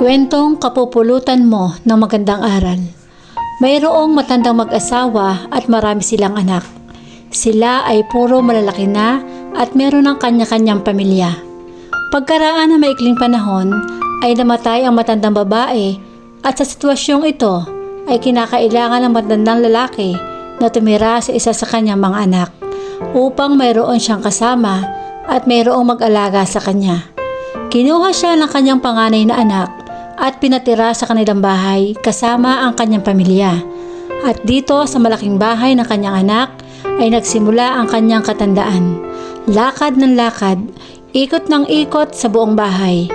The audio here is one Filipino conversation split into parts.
Kwentong kapupulutan mo ng magandang aral. Mayroong matandang mag-asawa at marami silang anak. Sila ay puro malalaki na at meron ng kanya-kanyang pamilya. Pagkaraan ng maikling panahon ay namatay ang matandang babae at sa sitwasyong ito ay kinakailangan ng matandang lalaki na tumira sa isa sa kanyang mga anak upang mayroon siyang kasama at mayroong mag-alaga sa kanya. Kinuha siya ng kanyang panganay na anak at pinatira sa kanilang bahay kasama ang kanyang pamilya. At dito sa malaking bahay ng kanyang anak ay nagsimula ang kanyang katandaan. Lakad ng lakad, ikot ng ikot sa buong bahay.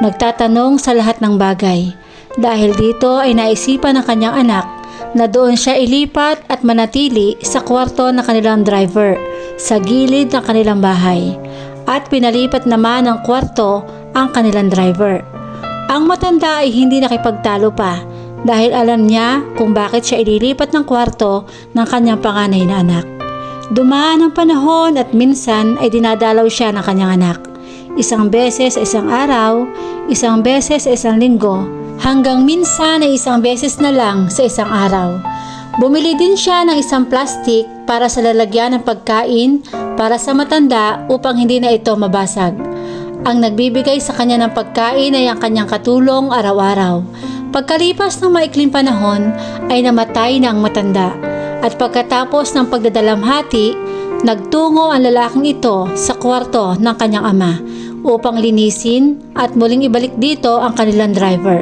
Nagtatanong sa lahat ng bagay. Dahil dito ay naisipan ng kanyang anak na doon siya ilipat at manatili sa kwarto ng kanilang driver sa gilid ng kanilang bahay. At pinalipat naman ng kwarto ang kanilang driver. Ang matanda ay hindi nakipagtalo pa dahil alam niya kung bakit siya ililipat ng kwarto ng kanyang panganay na anak. Dumaan ang panahon at minsan ay dinadalaw siya ng kanyang anak. Isang beses sa isang araw, isang beses sa isang linggo, hanggang minsan ay isang beses na lang sa isang araw. Bumili din siya ng isang plastic para sa lalagyan ng pagkain para sa matanda upang hindi na ito mabasag. Ang nagbibigay sa kanya ng pagkain ay ang kanyang katulong araw-araw. Pagkalipas ng maikling panahon ay namatay na ang matanda. At pagkatapos ng pagdadalamhati, nagtungo ang lalaking ito sa kwarto ng kanyang ama upang linisin at muling ibalik dito ang kanilang driver.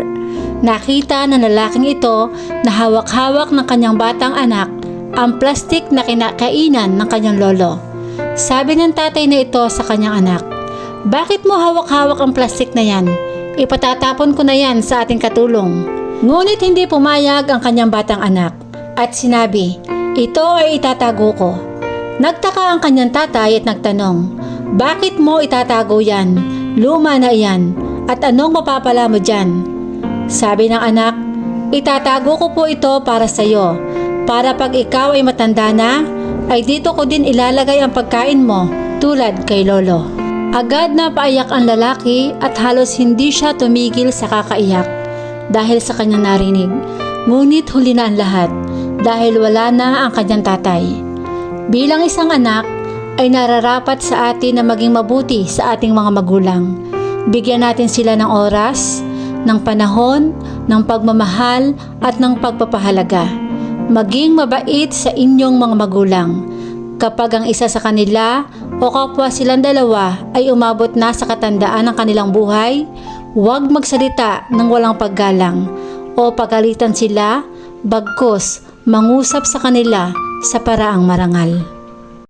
Nakita ng lalaking ito na hawak-hawak ng kanyang batang anak ang plastik na kinakainan ng kanyang lolo. Sabi ng tatay na ito sa kanyang anak, "Bakit mo hawak-hawak ang plastik na yan? Ipatatapon ko na yan sa ating katulong." Ngunit hindi pumayag ang kanyang batang anak at sinabi, "Ito ay itatago ko." Nagtaka ang kanyang tatay at nagtanong, "Bakit mo itatago yan? Luma na yan. At anong mapapala mo dyan?" Sabi ng anak, "Itatago ko po ito para sa iyo. Para pag ikaw ay matanda na, ay dito ko din ilalagay ang pagkain mo tulad kay lolo." Agad na paiyak ang lalaki at halos hindi siya tumigil sa kakaiyak dahil sa kanyang narinig. Ngunit huli na ang lahat dahil wala na ang kanyang tatay. Bilang isang anak ay nararapat sa atin na maging mabuti sa ating mga magulang. Bigyan natin sila ng oras, ng panahon, ng pagmamahal at ng pagpapahalaga. Maging mabait sa inyong mga magulang. Kapag ang isa sa kanila o kapwa silang dalawa ay umabot na sa katandaan ng kanilang buhay, huwag magsalita ng walang paggalang o pagalitan sila, bagkus mangusap sa kanila sa paraang marangal.